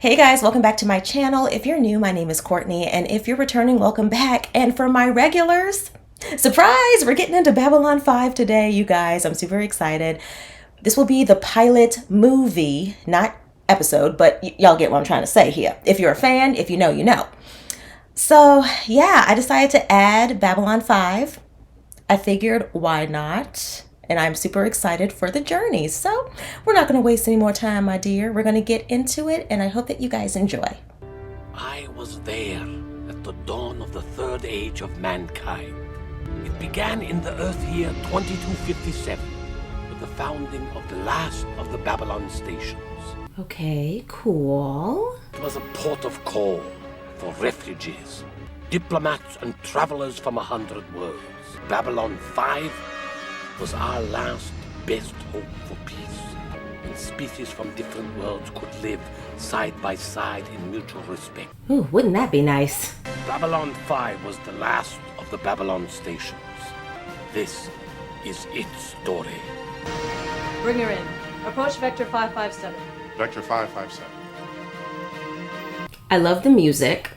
Hey guys, welcome back to my channel. If you're new, my name is Courtney, and if you're returning, welcome back. And for my regulars, surprise, we're getting into Babylon 5 today, you guys. I'm super excited. This will be the pilot movie, not episode, but y'all get what I'm trying to say here. If you're a fan, if you know, you know. So yeah, I decided to add Babylon 5. I figured, why not? And I'm super excited for the journey. So we're not going to waste any more time, my dear. We're going to get into it, and I hope that you guys enjoy. I was there at the dawn of the third age of mankind. It began in the Earth year 2257 with the founding of the last of the Babylon stations. Okay, cool. It was a port of call for refugees, diplomats and travelers from 100 worlds. Babylon 5 was our last best hope for peace, and species from different worlds could live side by side in mutual respect. Ooh, wouldn't that be nice? Babylon 5 was the last of the Babylon stations. This is its story. Bring her in. Approach Vector 557. Vector 557. I love the music.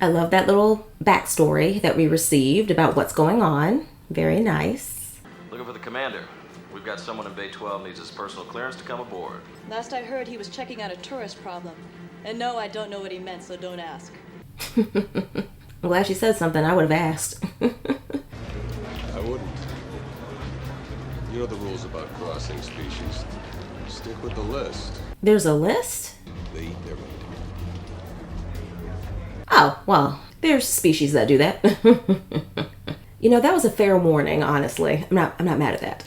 I love that little backstory that we received about what's going on. Very nice. Looking for the commander. We've got someone in Bay 12 needs his personal clearance to come aboard. Last I heard, he was checking out a tourist problem. And no, I don't know what he meant, so don't ask. I'm glad she said something. I would have asked. I wouldn't. You know the rules about crossing species. Stick with the list. There's a list? They eat their meat. Oh, well, there's species that do that. You know, that was a fair warning, honestly. I'm not mad at that.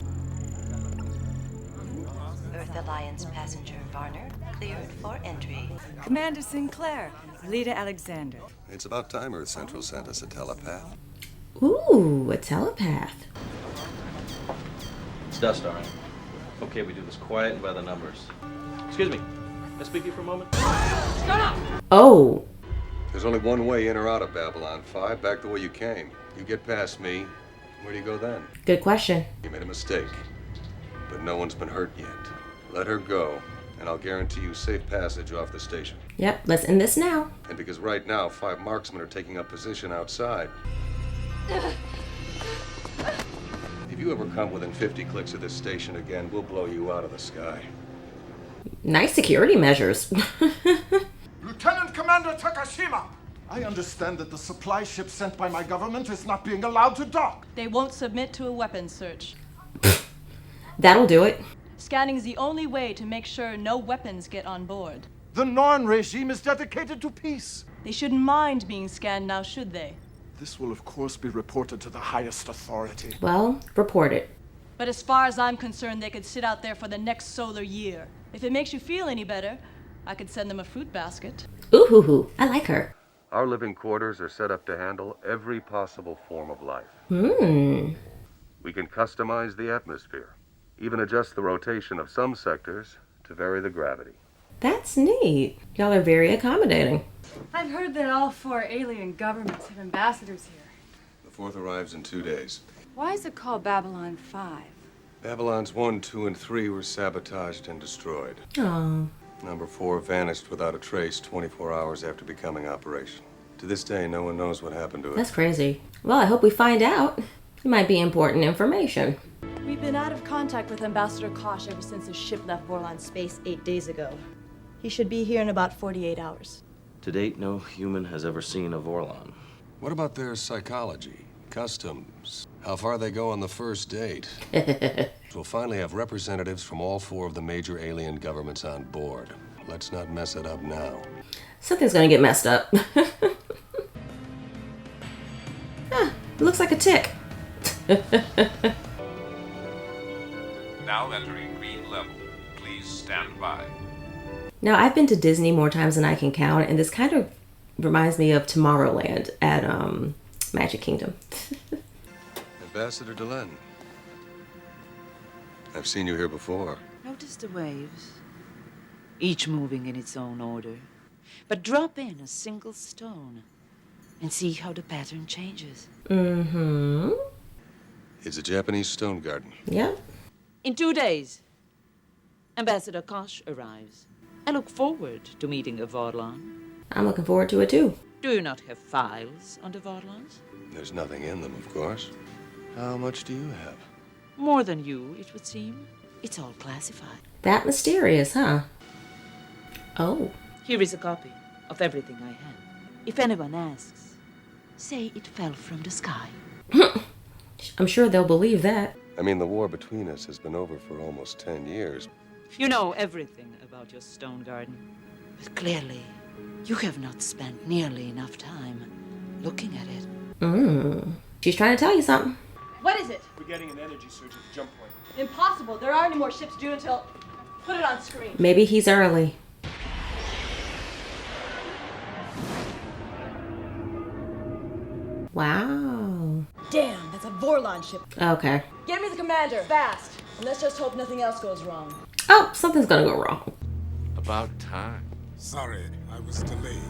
Earth Alliance passenger Varner cleared for entry. Commander Sinclair, Alita Alexander. It's about time Earth Central sent us a telepath. Ooh, a telepath. It's dust, all right. Okay, we do this quiet and by the numbers. Excuse me. Can I speak to you for a moment? Oh, There's only one way in or out of Babylon 5, back the way you came. You get past me, where do you go then? good question. You made a mistake, but no one's been hurt yet. Let her go, and I'll guarantee you safe passage off the station. Yep, let's end this now. And because right now, 5 marksmen are taking up position outside. If you ever come within 50 clicks of this station again, we'll blow you out of the sky. Nice security measures. Lieutenant Commander Takashima, I understand that the supply ship sent by my government is not being allowed to dock. They won't submit to a weapons search. That'll do it. Scanning's the only way to make sure no weapons get on board. The Norn regime is dedicated to peace. They shouldn't mind being scanned now, should they? This will, of course, be reported to the highest authority. Well, report it. But as far as I'm concerned, they could sit out there for the next solar year. If it makes you feel any better, I could send them a fruit basket. Ooh, hoo, hoo. I like her. Our living quarters are set up to handle every possible form of life. We can customize the atmosphere, even adjust the rotation of some sectors to vary the gravity. That's neat. Y'all are very accommodating. I've heard that all 4 alien governments have ambassadors here. The 4th arrives in 2 days. Why is it called Babylon 5? Babylons 1, 2, and 3 were sabotaged and destroyed. Oh, Number 4 vanished without a trace 24 hours after becoming operational. To this day, no one knows what happened to it. that's crazy. Well, I hope we find out. It might be important information. We've been out of contact with Ambassador Kosh ever since his ship left Vorlon space 8 days ago. He should be here in about 48 hours. To date, no human has ever seen a Vorlon. What about their psychology, customs, how far they go on the first date? We'll finally have representatives from all 4 of the major alien governments on board. Let's not mess it up now. Something's gonna get messed up. It looks like a tick. Now entering green level. Please stand by. Now, I've been to Disney more times than I can count, and this kind of reminds me of Tomorrowland at Magic Kingdom. Ambassador Delenn. I've seen you here before. Notice the waves, each moving in its own order. But drop in a single stone and see how the pattern changes. Mm-hmm. It's a Japanese stone garden. Yep. In 2 days, Ambassador Kosh arrives. I look forward to meeting a Vorlon. I'm looking forward to it too. Do you not have files on the Vorlons? There's nothing in them, of course. How much do you have? More than you, it would seem. It's all classified. That mysterious, huh? Oh. Here is a copy of everything I have. If anyone asks, say it fell from the sky. I'm sure they'll believe that. I mean, the war between us has been over for almost 10 years. You know everything about your stone garden. But clearly, you have not spent nearly enough time looking at it. She's trying to tell you something. What is it? We're getting an energy surge at the jump point. Impossible. There aren't any more ships due until... Put it on screen. Maybe he's early. Wow. Damn, that's a Vorlon ship. Okay. Get me the commander, fast. And let's just hope nothing else goes wrong. Oh, something's gonna go wrong. About time. Sorry, I was delayed.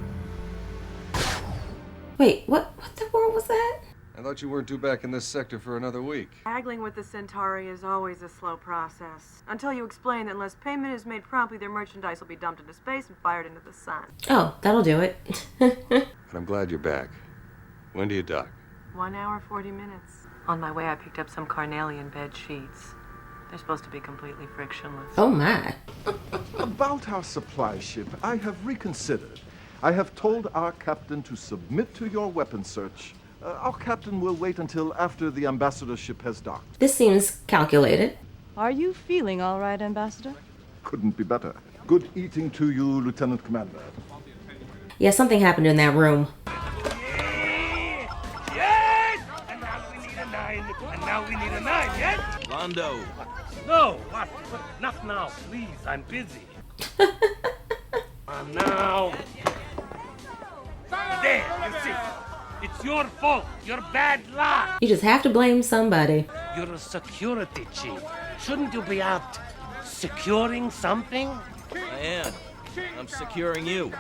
Wait, what the world was that? I thought you weren't due back in this sector for another week. Haggling with the Centauri is always a slow process. Until you explain that unless payment is made promptly, their merchandise will be dumped into space and fired into the sun. Oh, that'll do it. And I'm glad you're back. When do you dock? 1 hour, 40 minutes. On my way, I picked up some carnelian bed sheets. They're supposed to be completely frictionless. Oh my. About our supply ship, I have reconsidered. I have told our captain to submit to your weapon search. Our captain will wait until after the ambassadorship has docked. This seems calculated. Are you feeling all right, Ambassador? Couldn't be better. Good eating to you, Lieutenant Commander. Yeah, something happened in that room. Yes! And now we need a 9. And now we need a 9, yes? Londo. No, what? Not now, please. I'm busy. Now. There, you see. It's your fault. Your bad luck. You just have to blame somebody. You're a security chief. Shouldn't you be out securing something? I am. I'm securing you.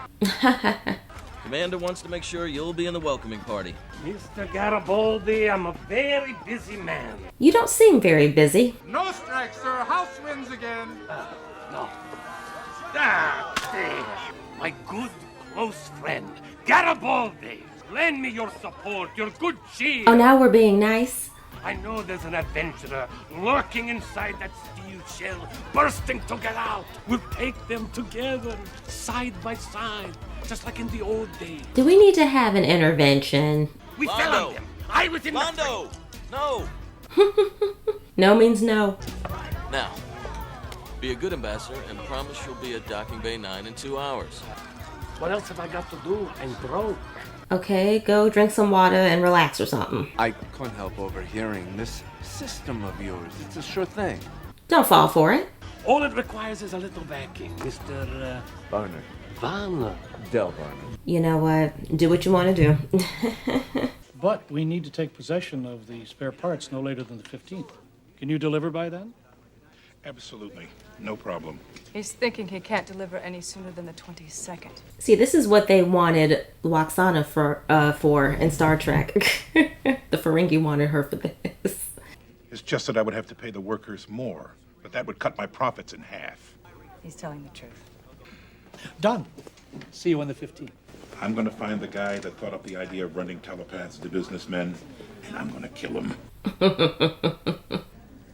Commander wants to make sure you'll be in the welcoming party. Mr. Garibaldi, I'm a very busy man. You don't seem very busy. No strike, sir. House wins again. No. Ah, there. My good, close friend, Garibaldi. Lend me your support, your good cheer. Oh, now we're being nice. I know there's an adventurer lurking inside that steel shell, bursting to get out. We'll take them together, side by side, just like in the old days. Do we need to have an intervention? We fell on them. I was in Londo! No! No means no. Now, be a good ambassador and promise you'll be at Docking Bay 9 in 2 hours. What else have I got to do? I'm broke. Okay, go drink some water and relax or something. I couldn't help overhearing this system of yours. It's a sure thing. Don't fall for it. All it requires is a little backing, Mr. Varner. Varner. Del Varner. You know what? Do what you want to do. But we need to take possession of the spare parts no later than the 15th. Can you deliver by then? Absolutely. No problem. He's thinking he can't deliver any sooner than the 22nd. See, this is what they wanted Lwaxana for in Star Trek. The Ferengi wanted her for this. It's just that I would have to pay the workers more, but that would cut my profits in half. He's telling the truth. Done. See you on the 15th. I'm going to find the guy that thought up the idea of running telepaths to businessmen, and I'm going to kill him.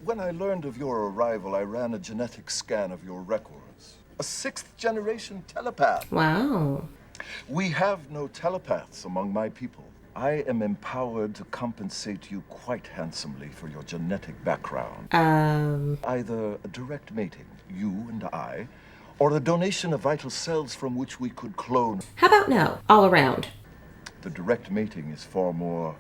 When I learned of your arrival, I ran a genetic scan of your records. A 6th-generation telepath. Wow. We have no telepaths among my people. I am empowered to compensate you quite handsomely for your genetic background. Either a direct mating, you and I, or a donation of vital cells from which we could clone. How about no? All around. The direct mating is far more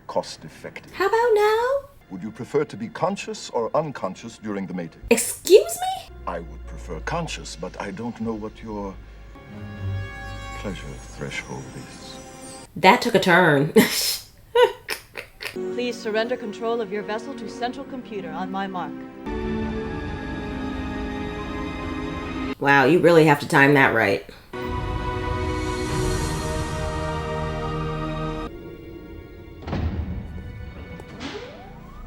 cost-effective. How about no? Would you prefer to be conscious or unconscious during the mating? Excuse me? I would prefer conscious, but I don't know what your pleasure threshold is. That took a turn. Please surrender control of your vessel to central computer on my mark. Wow, you really have to time that right.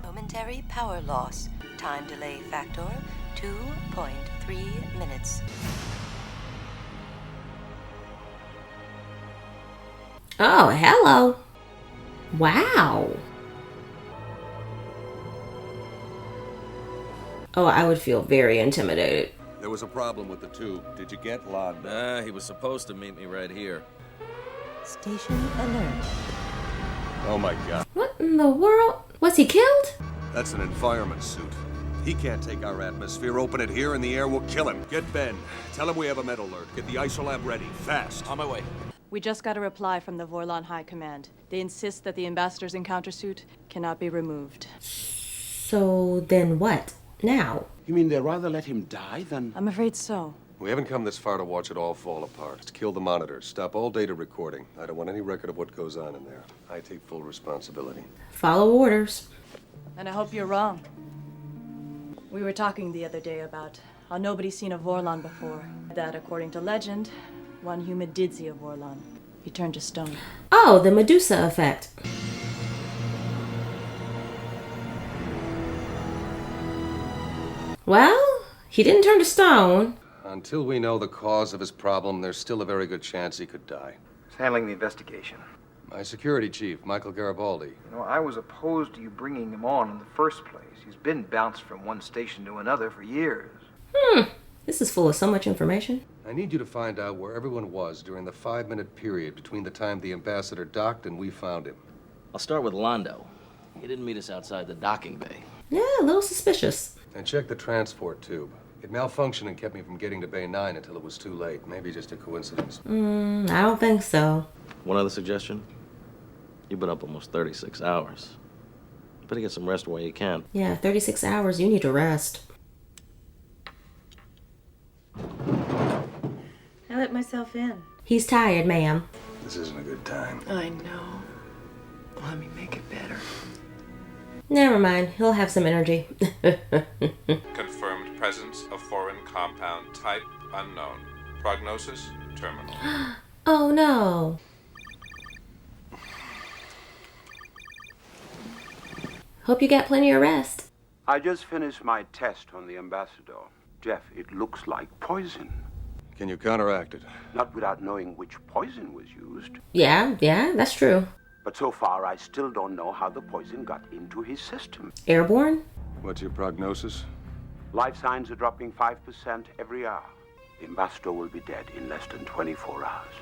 Momentary power loss. Time delay factor 2.3 minutes. Oh, hello. Wow. Oh, I would feel very intimidated. There was a problem with the tube. Did you get Lon? Nah, he was supposed to meet me right here. Station alert. Oh my God. What in the world? Was he killed? That's an environment suit. He can't take our atmosphere. Open it here and the air will kill him. Get Ben. Tell him we have a med alert. Get the isolab ready. Fast. On my way. We just got a reply from the Vorlon High Command. They insist that the ambassador's encounter suit cannot be removed. So then what? Now? You mean they'd rather let him die than... I'm afraid so. We haven't come this far to watch it all fall apart. Let's kill the monitors. Stop all data recording. I don't want any record of what goes on in there. I take full responsibility. Follow orders. And I hope you're wrong. We were talking the other day about how nobody's seen a Vorlon before. That, according to legend, one human did see a Vorlon. He turned to stone. Oh, the Medusa effect. Well, he didn't turn to stone. Until we know the cause of his problem, there's still a very good chance he could die. Who's handling the investigation? My security chief, Michael Garibaldi. You know, I was opposed to you bringing him on in the first place. He's been bounced from one station to another for years. This is full of so much information. I need you to find out where everyone was during the 5-minute period between the time the ambassador docked and we found him. I'll start with Londo. He didn't meet us outside the docking bay. Yeah, a little suspicious. And check the transport tube. It malfunctioned and kept me from getting to Bay 9 until it was too late. Maybe just a coincidence. I don't think so. One other suggestion? You've been up almost 36 hours. Better get some rest while you can. Yeah, 36 hours. You need to rest. I let myself in. He's tired, ma'am. This isn't a good time. I know. Let me make it better. Never mind. He'll have some energy. Confirmed presence of foreign compound type unknown. Prognosis terminal. Oh, no. Hope you got plenty of rest. I just finished my test on the ambassador. Jeff, it looks like poison. Can you counteract it? Not without knowing which poison was used. Yeah, that's true. But so far, I still don't know how the poison got into his system. Airborne? What's your prognosis? Life signs are dropping 5% every hour. The ambassador will be dead in less than 24 hours.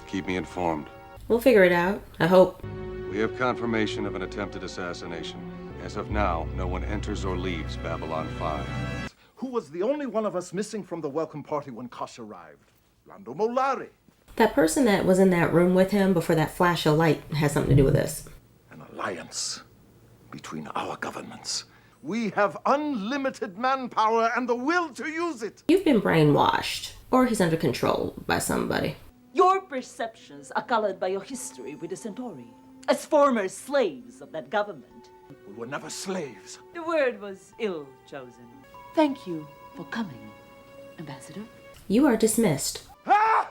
Keep me informed. We'll figure it out. I hope. We have confirmation of an attempted assassination. As of now, no one enters or leaves Babylon 5. Who was the only one of us missing from the welcome party when Kosh arrived? Lando Mollari. That person that was in that room with him before that flash of light has something to do with this. An alliance between our governments. We have unlimited manpower and the will to use it. You've been brainwashed. Or he's under control by somebody. Your perceptions are colored by your history with the Centauri. As former slaves of that government. We were never slaves. The word was ill chosen. Thank you for coming, Ambassador. You are dismissed. Ah!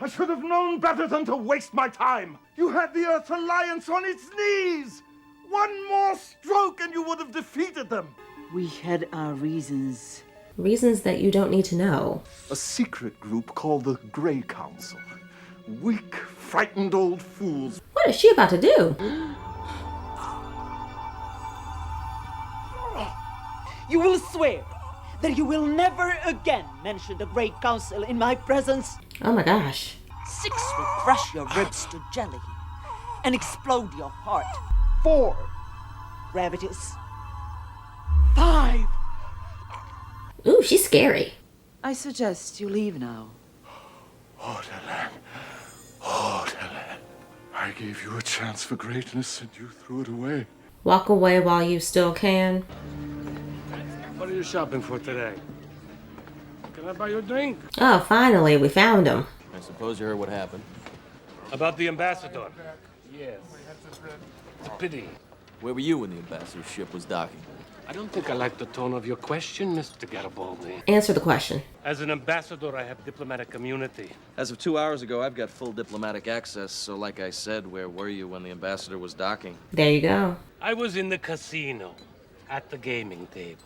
I should have known better than to waste my time. You had the Earth Alliance on its knees. One more stroke and you would have defeated them. We had our reasons. Reasons that you don't need to know. A secret group called the Grey Council. Weak, frightened old fools. What is she about to do? You will swear that you will never again mention the Great Council in my presence. Oh my gosh. 6 will crush your ribs to jelly and explode your heart. 4 gravities. 5. Ooh, she's scary. I suggest you leave now. Ordelan. Ordelan. I gave you a chance for greatness and you threw it away. Walk away while you still can. What are you shopping for today? Can I buy you a drink? Oh, finally, we found him. I suppose you heard what happened. About the ambassador? Yes. It's a pity. Where were you when the ambassador's ship was docking? I don't think I like the tone of your question, Mr. Garibaldi. Answer the question. As an ambassador, I have diplomatic immunity. As of 2 hours ago, I've got full diplomatic access, so like I said, where were you when the ambassador was docking? There you go. I was in the casino, at the gaming table.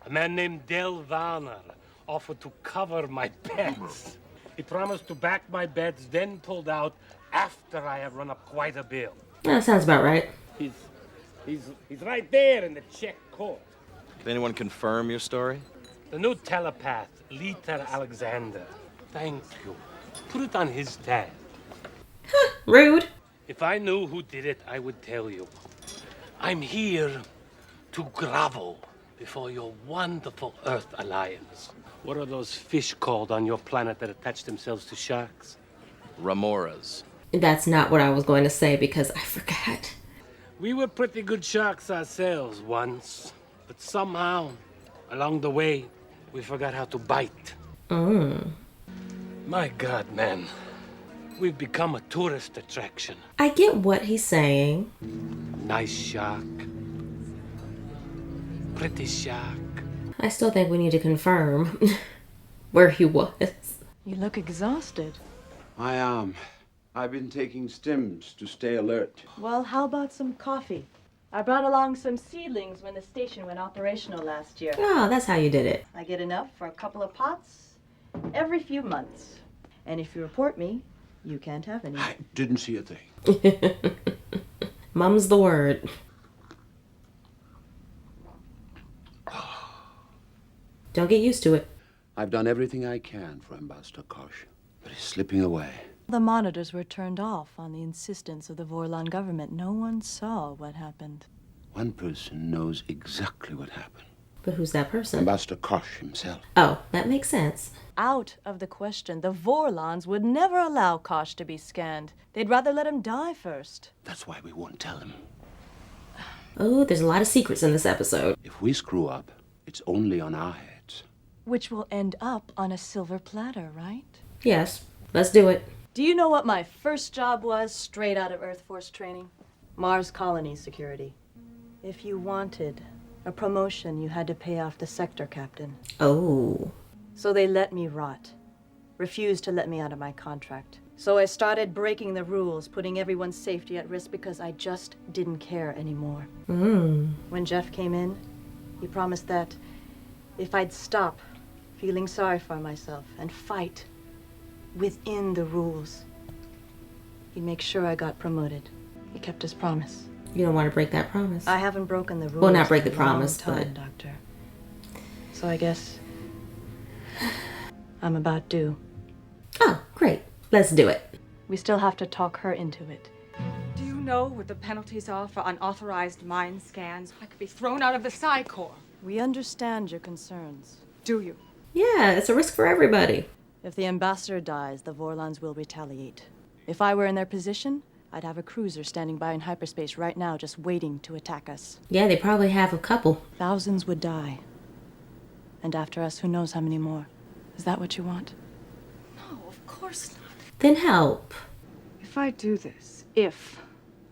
A man named Del Varner offered to cover my bets. He promised to back my bets, then pulled out after I have run up quite a bill. That sounds about right. He's right there in the Czech court. Did anyone confirm your story? The new telepath, Lita Alexander. Thank you. Put it on his tab. Rude. If I knew who did it, I would tell you. I'm here to grovel before your wonderful Earth Alliance. What are those fish called on your planet that attach themselves to sharks? Remoras. That's not what I was going to say because I forgot. We were pretty good sharks ourselves once, but somehow, along the way, we forgot how to bite. My God, man. We've become a tourist attraction. I get what he's saying. Nice shark. Pretty shark. I still think we need to confirm where he was. You look exhausted. I am. I've been taking stims to stay alert. Well, how about some coffee? I brought along some seedlings when the station went operational last year. Oh, that's how you did it. I get enough for a couple of pots every few months. And if you report me, you can't have any. I didn't see a thing. Mum's the word. Don't get used to it. I've done everything I can for Ambassador Kosh, but he's slipping away. The monitors were turned off on the insistence of the Vorlon government. No one saw what happened. One person knows exactly what happened. But who's that person? Ambassador Kosh himself. Oh, that makes sense. Out of the question. The Vorlons would never allow Kosh to be scanned. They'd rather let him die first. That's why we won't tell him. Oh, there's a lot of secrets in this episode. If we screw up, it's only on our heads. Which will end up on a silver platter, right? Yes, let's do it. Do you know what my first job was straight out of Earth Force training? Mars Colony Security. If you wanted a promotion, you had to pay off the sector captain. Oh. So they let me rot. Refused to let me out of my contract. So I started breaking the rules, putting everyone's safety at risk because I just didn't care anymore. When Jeff came in, he promised that if I'd stop feeling sorry for myself and fight within the rules, he'd make sure I got promoted. He kept his promise. You don't want to break that promise. I haven't broken the rules. Well, not break the in a long promise, time, but... Doctor. So I guess I'm about due. Oh, great. Let's do it. We still have to talk her into it. Do you know what the penalties are for unauthorized mind scans? I could be thrown out of the Psi Corps. We understand your concerns. Do you? Yeah, it's a risk for everybody. If the ambassador dies, the Vorlons will retaliate. If I were in their position, I'd have a cruiser standing by in hyperspace right now just waiting to attack us. Yeah, they probably have a couple. Thousands would die. And after us, who knows how many more. Is that what you want? No, of course not. Then help. If I do this, if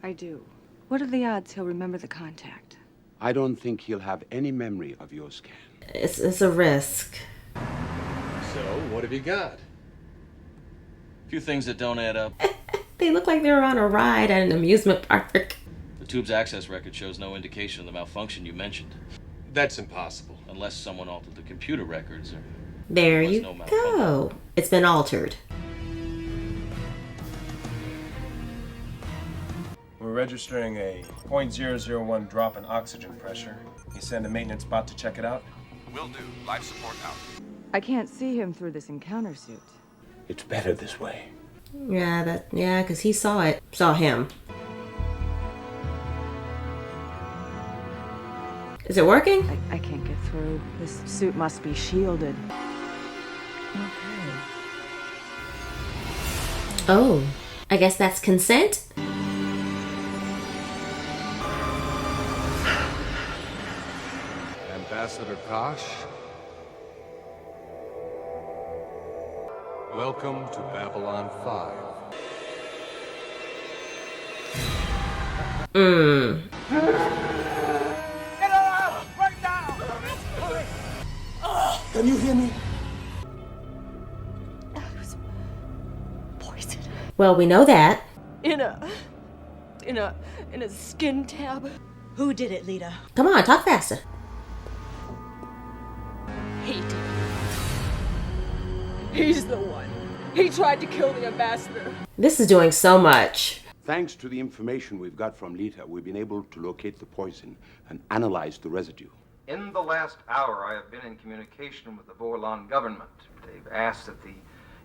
I do, what are the odds he'll remember the contact? I don't think he'll have any memory of your scan. It's a risk. So, what have you got? A few things that don't add up. They look like they're on a ride at an amusement park. The tube's access record shows no indication of the malfunction you mentioned. That's impossible. Unless someone altered the computer records or... There you go. It's been altered. We're registering a 0.001 drop in oxygen pressure. You send a maintenance bot to check it out? Will do. Life support out. I can't see him through this encounter suit. It's better this way. Yeah, because he saw it. Saw him. Is it working? I can't get through. This suit must be shielded. Okay. Oh, I guess that's consent? Ambassador Kosh, welcome to Babylon 5. Can you hear me? I was poisoned. Well, we know that. In a skin tab. Who did it, Lita? Come on, talk faster. He did. He's the one. He tried to kill the ambassador. This is doing so much. Thanks to the information we've got from Lita, we've been able to locate the poison and analyze the residue. In the last hour, I have been in communication with the Vorlon government. They've asked that the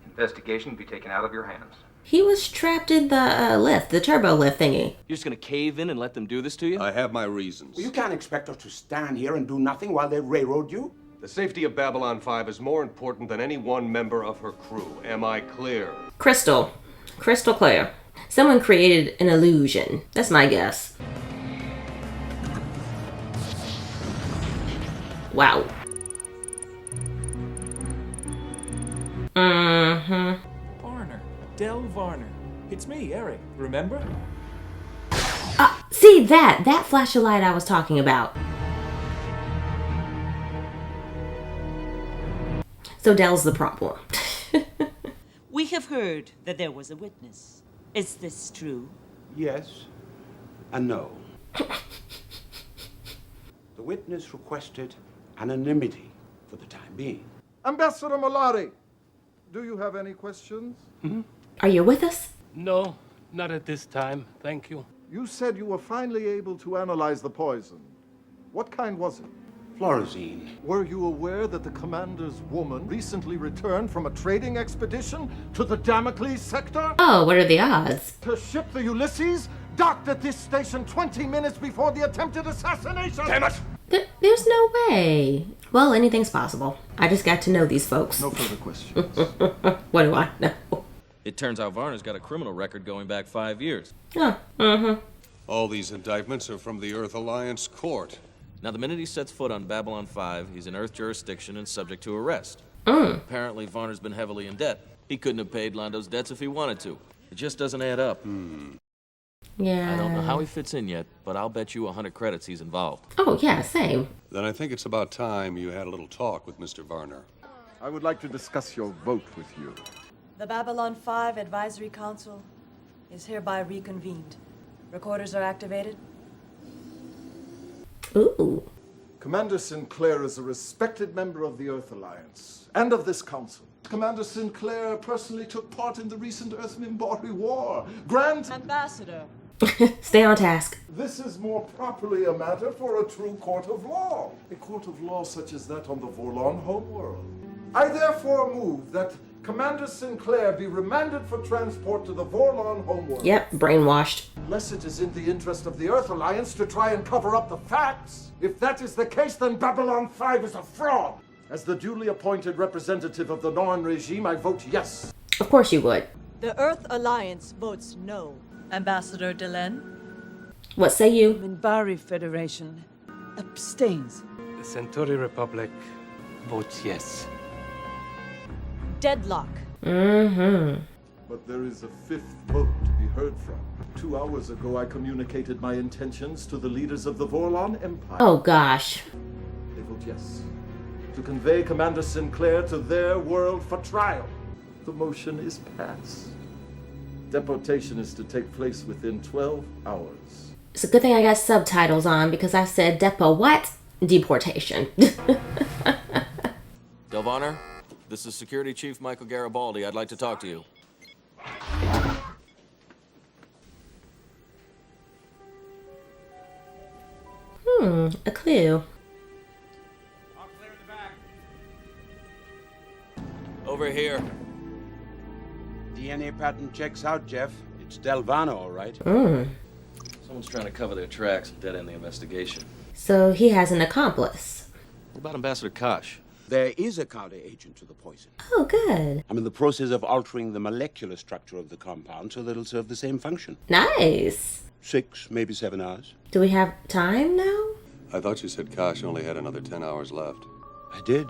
investigation be taken out of your hands. He was trapped in the lift, the turbo lift thingy. You're just gonna cave in and let them do this to you? I have my reasons. Well, you can't expect us to stand here and do nothing while they railroad you. The safety of Babylon 5 is more important than any one member of her crew. Am I clear? Crystal clear. Someone created an illusion. That's my guess. Wow. Varner. Del Varner. It's me, Eric. Remember? See that flash of light I was talking about. So Del's the problem. We have heard that there was a witness. Is this true? Yes and no. The witness requested anonymity for the time being. Ambassador Malari, do you have any questions? Are you with us? No, not at this time. Thank you. You said you were finally able to analyze the poison. What kind was it? Florazine. Were you aware that the commander's woman recently returned from a trading expedition to the Damocles sector? Oh, what are the odds? Her ship, the Ulysses, docked at this station 20 minutes before the attempted assassination. Damn it! There's no way. Well, anything's possible. I just got to know these folks. No further questions. What do I know? It turns out Varner's got a criminal record going back 5 years. Oh, All these indictments are from the Earth Alliance court. Now, the minute he sets foot on Babylon 5, he's in Earth jurisdiction and subject to arrest. Mm. Apparently, Varner's been heavily in debt. He couldn't have paid Lando's debts if he wanted to. It just doesn't add up. Yeah. I don't know how he fits in yet, but I'll bet you 100 credits he's involved. Oh, yeah, same. Then I think it's about time you had a little talk with Mr. Varner. I would like to discuss your vote with you. The Babylon 5 Advisory Council is hereby reconvened. Recorders are activated. Ooh. Commander Sinclair is a respected member of the Earth Alliance and of this council. Commander Sinclair personally took part in the recent Earth Minbari War. Ambassador. Stay on task. This is more properly a matter for a true court of law. A court of law such as that on the Vorlon homeworld. I therefore move that Commander Sinclair be remanded for transport to the Vorlon homeworld. Yep, brainwashed. Unless it is in the interest of the Earth Alliance to try and cover up the facts. If that is the case, then Babylon 5 is a fraud. As the duly appointed representative of the Norn regime, I vote yes. Of course you would. The Earth Alliance votes no. Ambassador Delenn? What say you? Minbari Federation abstains. The Centauri Republic votes yes. Deadlock. But there is a fifth vote to be heard from. 2 hours ago, I communicated my intentions to the leaders of the Vorlon Empire. Oh, gosh. They vote yes. To convey Commander Sinclair to their world for trial. The motion is passed. Deportation is to take place within 12 hours. It's a good thing I got subtitles on because I said deportation. Del Varner, this is Security Chief Michael Garibaldi. I'd like to talk to you. A clue. Over here. DNA pattern checks out, Jeff. It's Del Varner, all right. Someone's trying to cover their tracks and dead-end the investigation. So he has an accomplice. What about Ambassador Kosh? There is a counter-agent to the poison. Oh, good. I'm in the process of altering the molecular structure of the compound so that it'll serve the same function. Nice. 6, maybe 7 hours. Do we have time now? I thought you said Kosh only had another 10 hours left. I did.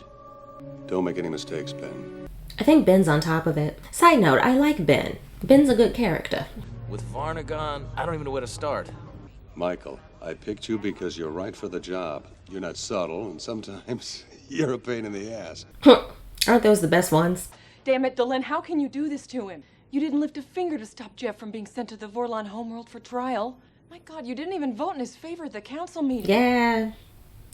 Don't make any mistakes, Ben. I think Ben's on top of it. Side note, I like Ben. Ben's a good character. With Varner gone, I don't even know where to start. Michael, I picked you because you're right for the job. You're not subtle, and sometimes you're a pain in the ass. Aren't those the best ones? Damn it, Delenn, how can you do this to him? You didn't lift a finger to stop Jeff from being sent to the Vorlon homeworld for trial. My God, you didn't even vote in his favor at the council meeting. Yeah,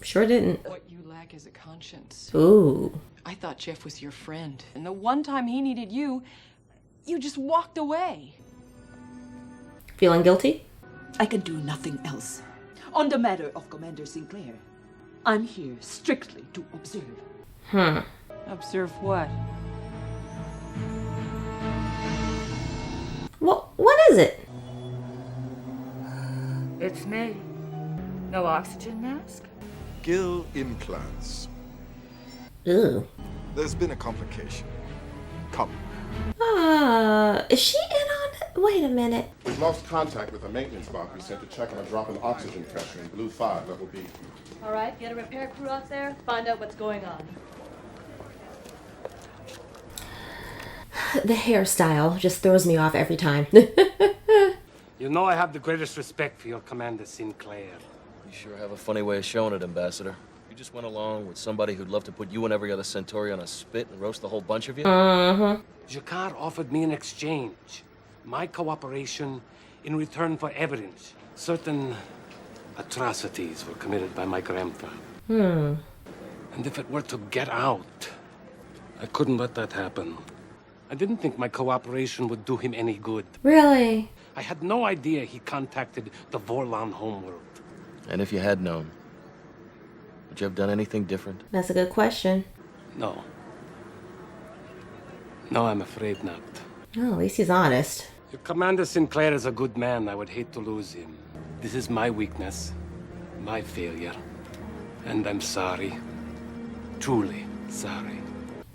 sure didn't. What you lack is a conscience. Ooh. I thought Jeff was your friend. And the one time he needed you, You just walked away. Feeling guilty? I can do nothing else. On the matter of Commander Sinclair, I'm here strictly to observe. Observe what? Well, what is it? It's me. No oxygen mask? Gill implants. Ew. There's been a complication. Come. Is she in on it? Wait a minute. We've lost contact with a maintenance bot we sent to check on a drop in oxygen pressure in Blue 5, level B. All right, get a repair crew out there, find out what's going on. The hairstyle just throws me off every time. You know I have the greatest respect for your Commander Sinclair. You sure have a funny way of showing it, Ambassador. You just went along with somebody who'd love to put you and every other Centauri on a spit and roast the whole bunch of you? Jakar offered me an exchange. My cooperation in return for evidence. Certain atrocities were committed by my grandfather. And if it were to get out, I couldn't let that happen. I didn't think my cooperation would do him any good. Really? I had no idea he contacted the Vorlon homeworld. And if you had known, would you have done anything different? That's a good question. No. No, I'm afraid not. Oh, at least he's honest. If Commander Sinclair is a good man, I would hate to lose him. This is my weakness, my failure. And I'm sorry. Truly sorry.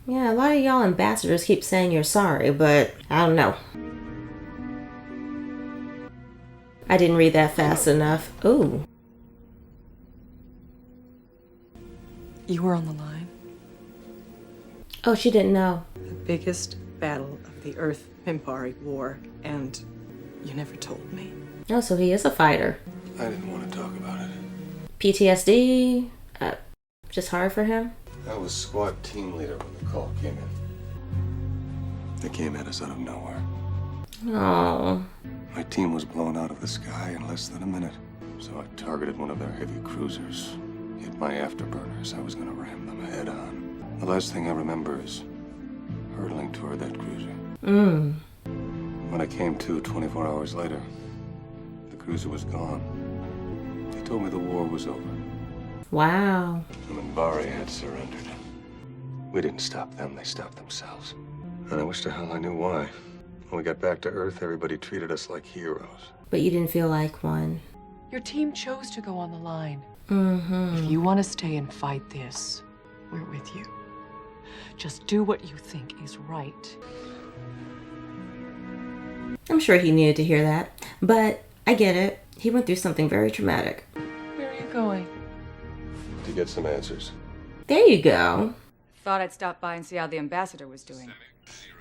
Yeah, a lot of y'all ambassadors keep saying you're sorry, but I don't know. I didn't read that fast enough. Ooh. You were on the line. Oh, she didn't know. The biggest battle of the Earth-Mimpari War, and you never told me. Oh, so he is a fighter. I didn't want to talk about it. PTSD? Just hard for him? I was squad team leader when the call came in. They came at us out of nowhere. Oh. My team was blown out of the sky in less than a minute. So I targeted one of their heavy cruisers. Hit my afterburners. I was gonna ram them head on. The last thing I remember is hurtling toward that cruiser. When I came to 24 hours later, the cruiser was gone. They told me the war was over. Wow. The Minbari had surrendered. We didn't stop them, they stopped themselves. And I wish to hell I knew why. When we got back to Earth, everybody treated us like heroes. But you didn't feel like one. Your team chose to go on the line. Mm-hmm. If you want to stay and fight this, we're with you. Just do what you think is right. I'm sure he needed to hear that. But I get it. He went through something very traumatic. Where are you going? To get some answers. There you go. Thought I'd stop by and see how the ambassador was doing.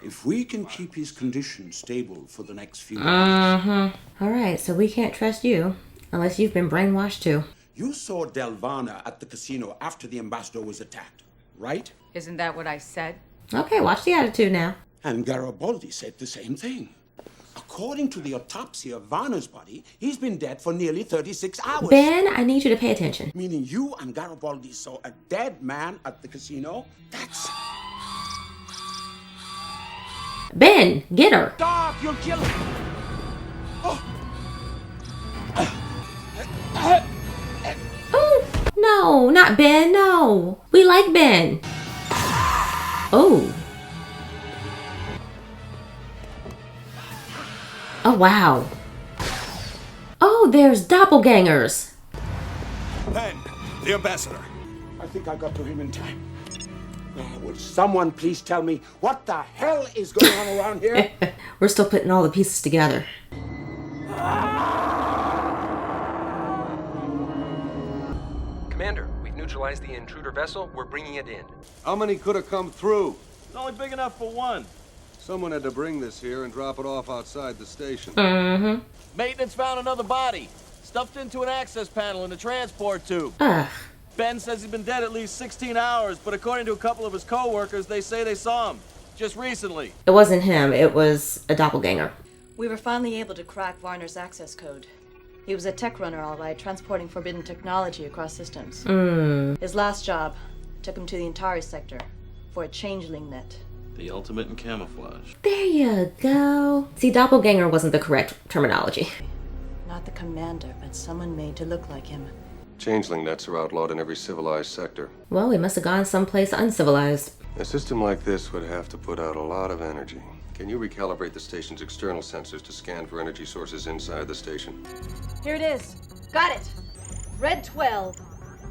If we can keep his condition stable for the next few All right, so we can't trust you unless you've been brainwashed too. You saw Delvana at the casino after the ambassador was attacked, right? Isn't that what I said? Okay, watch the attitude now. And Garibaldi said the same thing. According to the autopsy of Varna's body, he's been dead for nearly 36 hours. Ben, I need you to pay attention. Meaning you and Garibaldi saw a dead man at the casino? That's... Ben, get her. Dog, you'll kill her. Oh, no, not Ben, no. We like Ben. Oh. Oh, wow. Oh, there's doppelgangers. Ben, the ambassador. I think I got to him in time. Will someone please tell me what the hell is going on around here? We're still putting all the pieces together. Commander, we've neutralized the intruder vessel. We're bringing it in. How many could have come through? It's only big enough for one. Someone had to bring this here and drop it off outside the station. Maintenance found another body, stuffed into an access panel in the transport tube. Ben says he's been dead at least 16 hours, but according to a couple of his co-workers, they say they saw him just recently. It wasn't him, it was a doppelganger. We were finally able to crack Varner's access code. He was a tech runner, all right, transporting forbidden technology across systems. His last job took him to the Antares sector for a changeling net. The ultimate in camouflage. There you go. See, doppelganger wasn't the correct terminology. Not the commander, but someone made to look like him. Changeling nets are outlawed in every civilized sector. Well, we must have gone someplace uncivilized. A system like this would have to put out a lot of energy. Can you recalibrate the station's external sensors to scan for energy sources inside the station? Here it is. Got it. Red 12.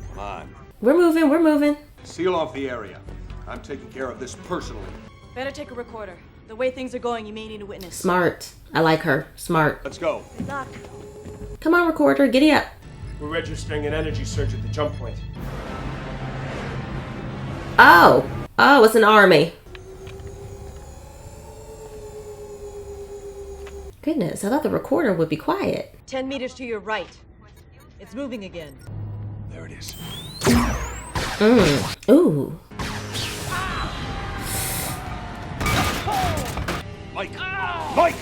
Come on. We're moving. Seal off the area. I'm taking care of this personally. Better take a recorder. The way things are going, you may need a witness. Smart. I like her. Smart. Let's go. Good luck. Come on, recorder. Giddy up. We're registering an energy surge at the jump point. Oh, it's an army. Goodness, I thought the recorder would be quiet. 10 meters to your right. It's moving again. There it is. Ooh. Mike! Mike!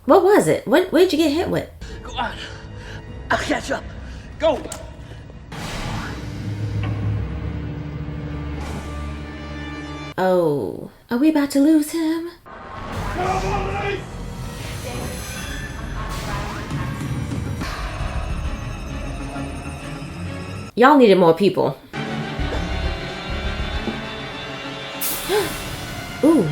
What was it? What'd you get hit with? Go on. I'll catch up. Go! Oh, are we about to lose him? Y'all needed more people. Ooh.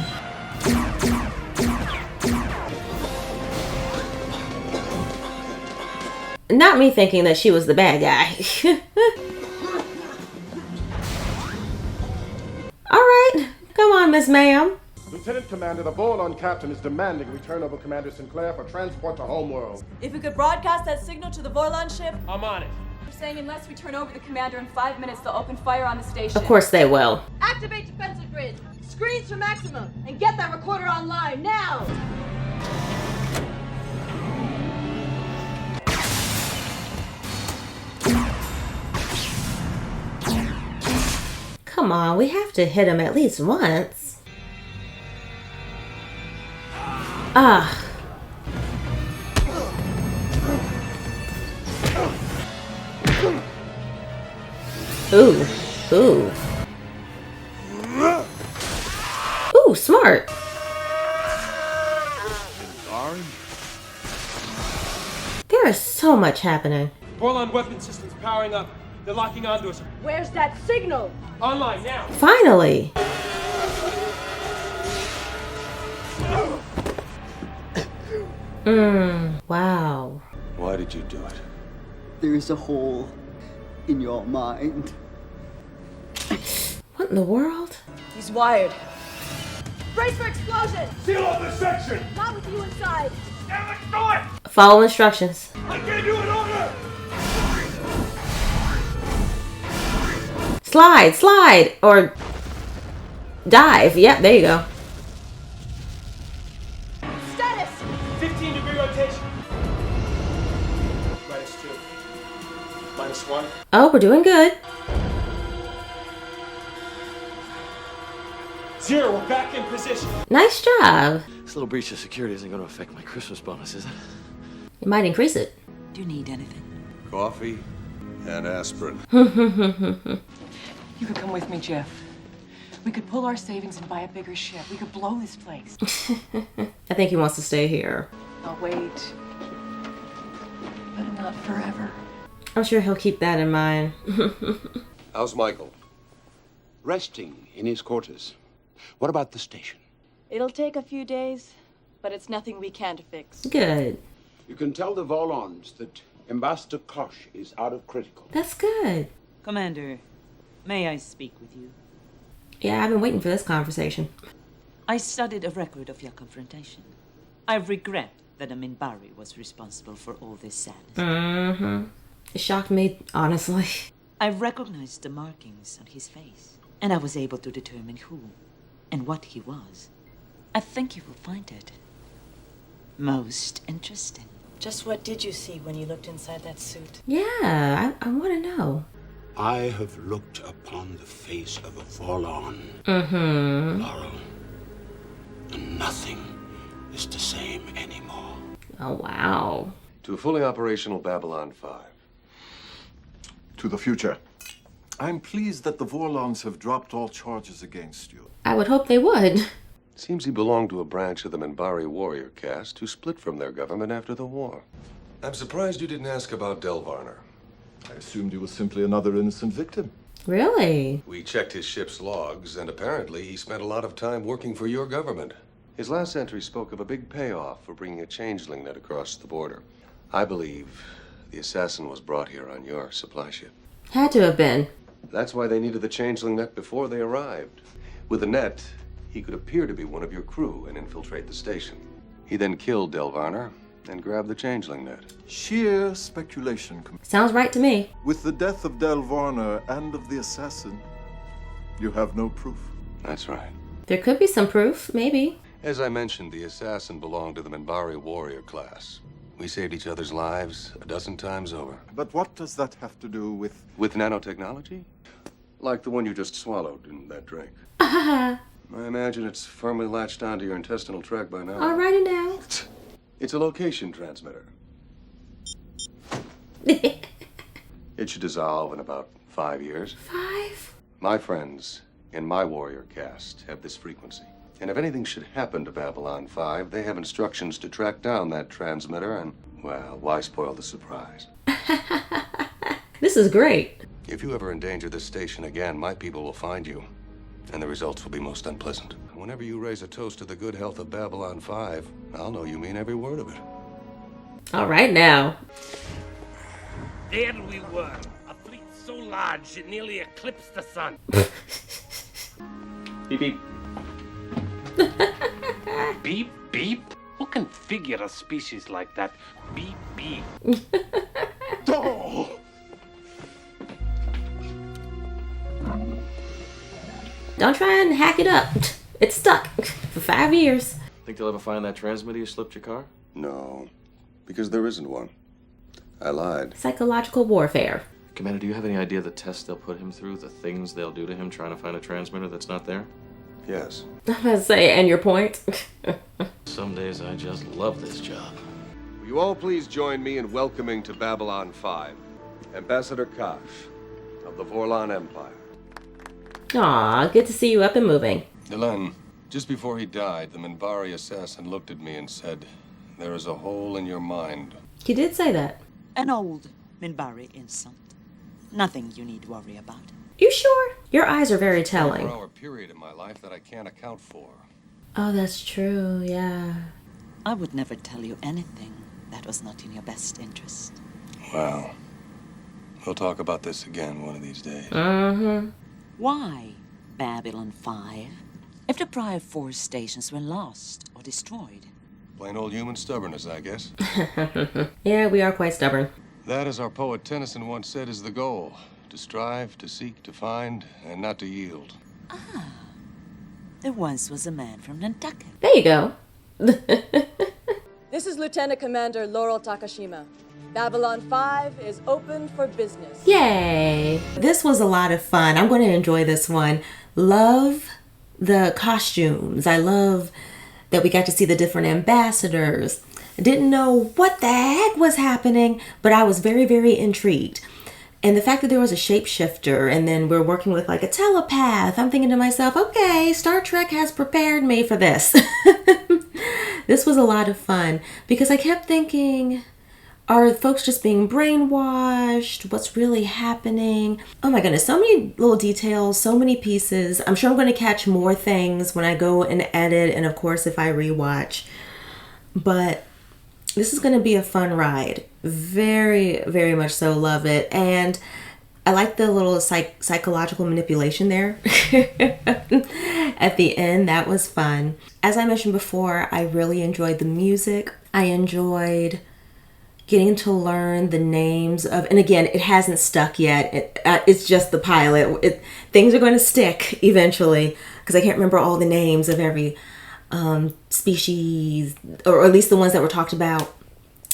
Not me thinking that she was the bad guy. All right, come on, Miss Ma'am. Lieutenant Commander, the Vorlon captain is demanding return over Commander Sinclair for transport to Homeworld. If we could broadcast that signal to the Vorlon ship. I'm on it. They're saying unless we turn over the commander in 5 minutes, they'll open fire on the station. Of course they will. Activate defensive grid. Screens for maximum. And get that recorder online now. Come on, we have to hit him at least once. Ah. Ooh. Ooh. Ooh, smart. There is so much happening. Vorlon weapon systems powering up. They're locking onto us. Where's that signal? Online now. Finally. Wow. Why did you do it? There is a hole in your mind. What in the world? He's wired. Brace for explosion! Seal off this section! Not with you inside. Damn it, do it! Follow instructions. I gave you an order! Slide, or dive. Yep, there you go. Status! 15-degree rotation. -2. -1. Oh, we're doing good. 0, we're back in position. Nice job. This little breach of security isn't going to affect my Christmas bonus, is it? It might increase it. Do you need anything? Coffee and aspirin. You could come with me, Jeff. We could pull our savings and buy a bigger ship. We could blow this place. I think he wants to stay here. I'll wait. But not forever. I'm sure he'll keep that in mind. How's Michael? Resting in his quarters. What about the station? It'll take a few days, but it's nothing we can't fix. Good. You can tell the Vorlons that Ambassador Kosh is out of critical. That's good. Commander, may I speak with you? Yeah, I've been waiting for this conversation. I studied a record of your confrontation. I regret that a Minbari was responsible for all this sadness. Mm-hmm. It shocked me, honestly. I recognized the markings on his face, and I was able to determine who and what he was. I think you will find it most interesting. Just what did you see when you looked inside that suit? Yeah, I want to know. I have looked upon the face of a Vorlon, Mm-hmm. Laurel, and nothing is the same anymore. Oh, wow. To a fully operational Babylon 5. To the future. I'm pleased that the Vorlons have dropped all charges against you. I would hope they would. Seems he belonged to a branch of the Minbari warrior caste who split from their government after the war. I'm surprised you didn't ask about Del Varner. I assumed he was simply another innocent victim. Really? We checked his ship's logs, and apparently he spent a lot of time working for your government. His last entry spoke of a big payoff for bringing a changeling net across the border. I believe the assassin was brought here on your supply ship. Had to have been. That's why they needed the changeling net before they arrived. With the net, he could appear to be one of your crew and infiltrate the station. He then killed Del Varner and grabbed the changeling net. Sheer speculation. Sounds right to me. With the death of Del Varner and of the assassin, you have no proof. That's right. There could be some proof, maybe. As I mentioned, the assassin belonged to the Minbari warrior class. We saved each other's lives a dozen times over. But what does that have to do with... With nanotechnology? Like the one you just swallowed in that drink. I imagine it's firmly latched onto your intestinal tract by now. Alrighty now. It's a location transmitter. It should dissolve in about 5 years. 5? My friends in my warrior caste have this frequency. And if anything should happen to Babylon 5, they have instructions to track down that transmitter and, well, why spoil the surprise? This is great. If you ever endanger this station again, my people will find you, and the results will be most unpleasant. Whenever you raise a toast to the good health of Babylon 5, I'll know you mean every word of it. All right now. There we were, a fleet so large it nearly eclipsed the sun. Beep, beep. Beep, beep? Who can figure a species like that? Beep, beep. Oh! Don't try and hack it up. It's stuck for 5 years. Think they'll ever find that transmitter you slipped your car? No, because there isn't one. I lied. Psychological warfare. Commander, do you have any idea the tests they'll put him through, the things they'll do to him trying to find a transmitter that's not there? Yes. I was about to say, and your point? Some days I just love this job. Will you all please join me in welcoming to Babylon 5, Ambassador Kosh of the Vorlon Empire. Aw, good to see you up and moving. Delenn, just before he died, the Minbari assassin looked at me and said, "There is a hole in your mind." He did say that. An old Minbari insult. Nothing you need worry about. You sure? Your eyes are very telling. 24-hour period in my life that I can't account for. Oh, that's true, yeah. I would never tell you anything that was not in your best interest. Wow. We'll talk about this again one of these days. Mm-hmm. Why Babylon 5? If the prior 4 stations were lost or destroyed. Plain old human stubbornness, I guess. Yeah, we are quite stubborn. That, as our poet Tennyson once said, is the goal. To strive, to seek, to find, and not to yield. Ah. There once was a man from Nantucket. There you go. This is Lieutenant Commander Laurel Takashima. Babylon 5 is open for business. Yay! This was a lot of fun. I'm going to enjoy this one. Love the costumes. I love that we got to see the different ambassadors. I didn't know what the heck was happening, but I was very, very intrigued. And the fact that there was a shapeshifter and then we're working with like a telepath, I'm thinking to myself, okay, Star Trek has prepared me for this. This was a lot of fun because I kept thinking, are folks just being brainwashed? What's really happening? Oh my goodness, so many little details, so many pieces. I'm sure I'm going to catch more things when I go and edit and of course if I rewatch. But this is going to be a fun ride. Very, very much so love it. And I like the little psychological manipulation there at the end. That was fun. As I mentioned before, I really enjoyed the music. I enjoyed getting to learn the names of, and again, it hasn't stuck yet. It's just the pilot. Things are going to stick eventually because I can't remember all the names of every species, or at least the ones that were talked about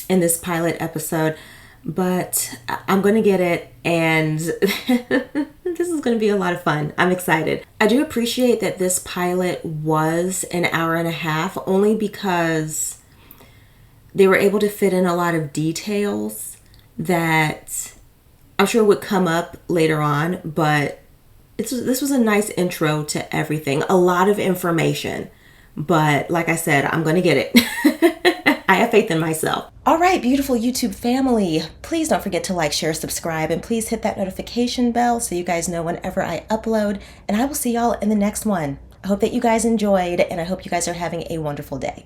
in this pilot episode, but I'm going to get it, and this is going to be a lot of fun. I'm excited. I do appreciate that this pilot was an hour and a half, only because they were able to fit in a lot of details that I'm sure would come up later on, but this was a nice intro to everything. A lot of information, but like I said, I'm going to get it. I have faith in myself. All right, beautiful YouTube family, please don't forget to like, share, subscribe, and please hit that notification bell so you guys know whenever I upload, and I will see y'all in the next one. I hope that you guys enjoyed, and I hope you guys are having a wonderful day.